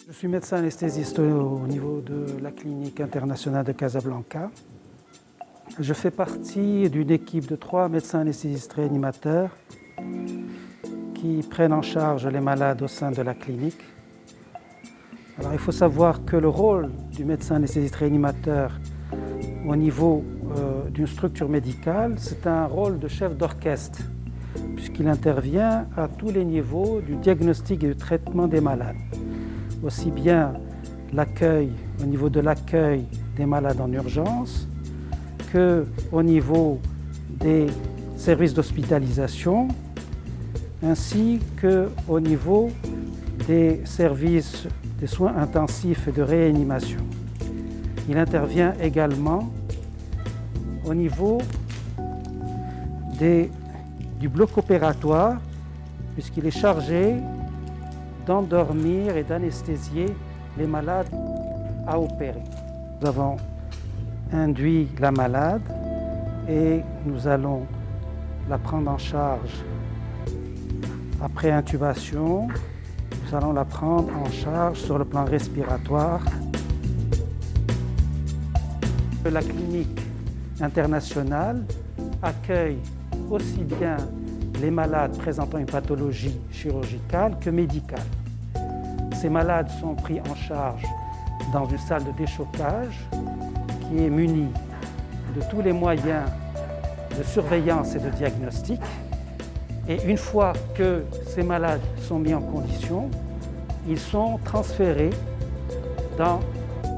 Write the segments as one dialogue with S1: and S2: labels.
S1: Je suis médecin anesthésiste au niveau de la clinique internationale de Casablanca. Je fais partie d'une équipe de 3 médecins anesthésistes réanimateurs qui prennent en charge les malades au sein de la clinique. Alors, il faut savoir que le rôle du médecin anesthésiste réanimateur au niveau d'une structure médicale, c'est un rôle de chef d'orchestre, puisqu'il intervient à tous les niveaux du diagnostic et du traitement des malades. Aussi bien au niveau de l'accueil des malades en urgence, qu'au niveau des services d'hospitalisation, ainsi qu'au niveau des services de soins intensifs et de réanimation. Il intervient également au niveau du bloc opératoire, puisqu'il est chargé d'endormir et d'anesthésier les malades à opérer. Nous avons induit la malade et nous allons la prendre en charge après intubation. Nous allons la prendre en charge sur le plan respiratoire. La clinique internationale accueille aussi bien les malades présentant une pathologie chirurgicale que médicale. Ces malades sont pris en charge dans une salle de déchocage qui est munie de tous les moyens de surveillance et de diagnostic. Et une fois que ces malades sont mis en condition, ils sont transférés dans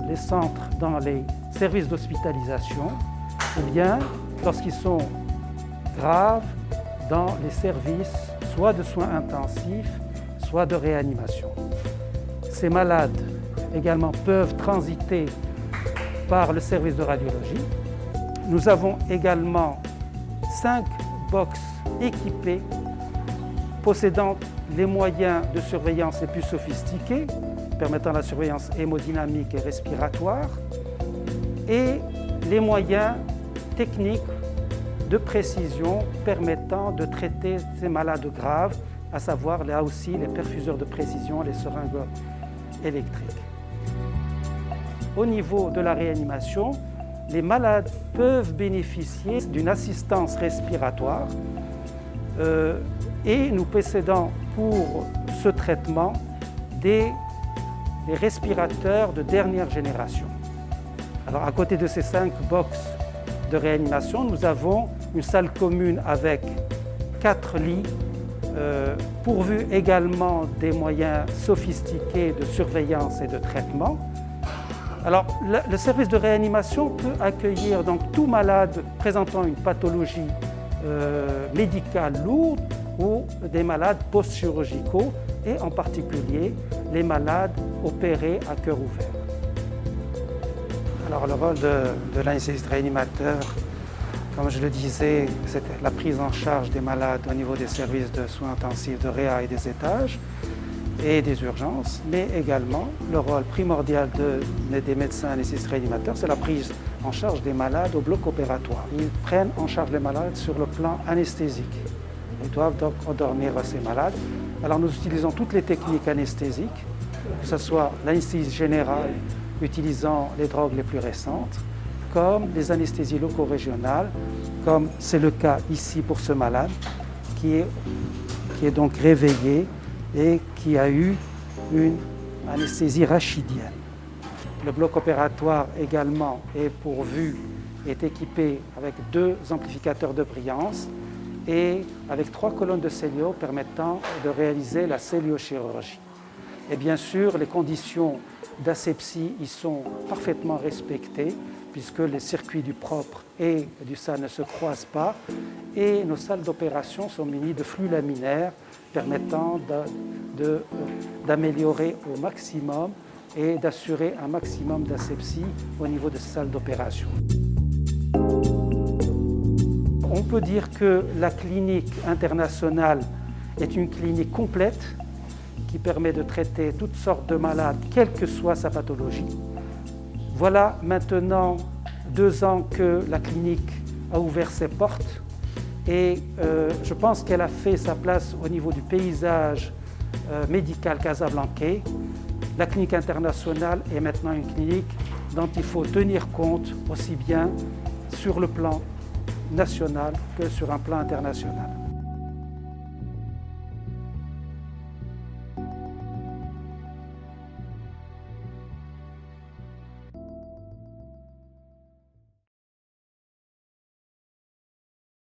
S1: les centres, dans les services d'hospitalisation, ou bien, lorsqu'ils sont graves, dans les services soit de soins intensifs, soit de réanimation. Ces malades également peuvent transiter par le service de radiologie. Nous avons également 5 box équipées possédant les moyens de surveillance les plus sophistiqués, permettant la surveillance hémodynamique et respiratoire, et les moyens techniques de précision permettant de traiter ces malades graves, à savoir là aussi les perfuseurs de précision, les seringues électriques. Au niveau de la réanimation, les malades peuvent bénéficier d'une assistance respiratoire et nous possédons pour ce traitement des respirateurs de dernière génération. Alors, à côté de ces 5 box de réanimation, nous avons une salle commune avec 4 lits, pourvus également des moyens sophistiqués de surveillance et de traitement. Alors, le service de réanimation peut accueillir donc tout malade présentant une pathologie médicale lourde ou des malades post-chirurgicaux et en particulier les malades opérés à cœur ouvert. Alors, le rôle de l'anesthésiste réanimateur, comme je le disais, c'est la prise en charge des malades au niveau des services de soins intensifs de réa et des étages et des urgences, mais également le rôle primordial des médecins anesthésistes réanimateurs, c'est la prise en charge des malades au bloc opératoire. Ils prennent en charge les malades sur le plan anesthésique. Ils doivent donc endormir ces malades. Alors nous utilisons toutes les techniques anesthésiques, que ce soit l'anesthésie générale, utilisant les drogues les plus récentes, comme les anesthésies loco-régionales, comme c'est le cas ici pour ce malade, qui est donc réveillé et qui a eu une anesthésie rachidienne. Le bloc opératoire également est équipé avec 2 amplificateurs de brillance et avec 3 colonnes de célio permettant de réaliser la céliochirurgie. Et bien sûr, les conditions d'asepsie y sont parfaitement respectées puisque les circuits du propre et du sale ne se croisent pas et nos salles d'opération sont munies de flux laminaires permettant d'améliorer au maximum et d'assurer un maximum d'asepsie au niveau de ces salles d'opération. On peut dire que la clinique internationale est une clinique complète qui permet de traiter toutes sortes de malades, quelle que soit sa pathologie. Voilà maintenant 2 ans que la clinique a ouvert ses portes et je pense qu'elle a fait sa place au niveau du paysage médical casablancais La clinique internationale est maintenant une clinique dont il faut tenir compte aussi bien sur le plan national que sur un plan international.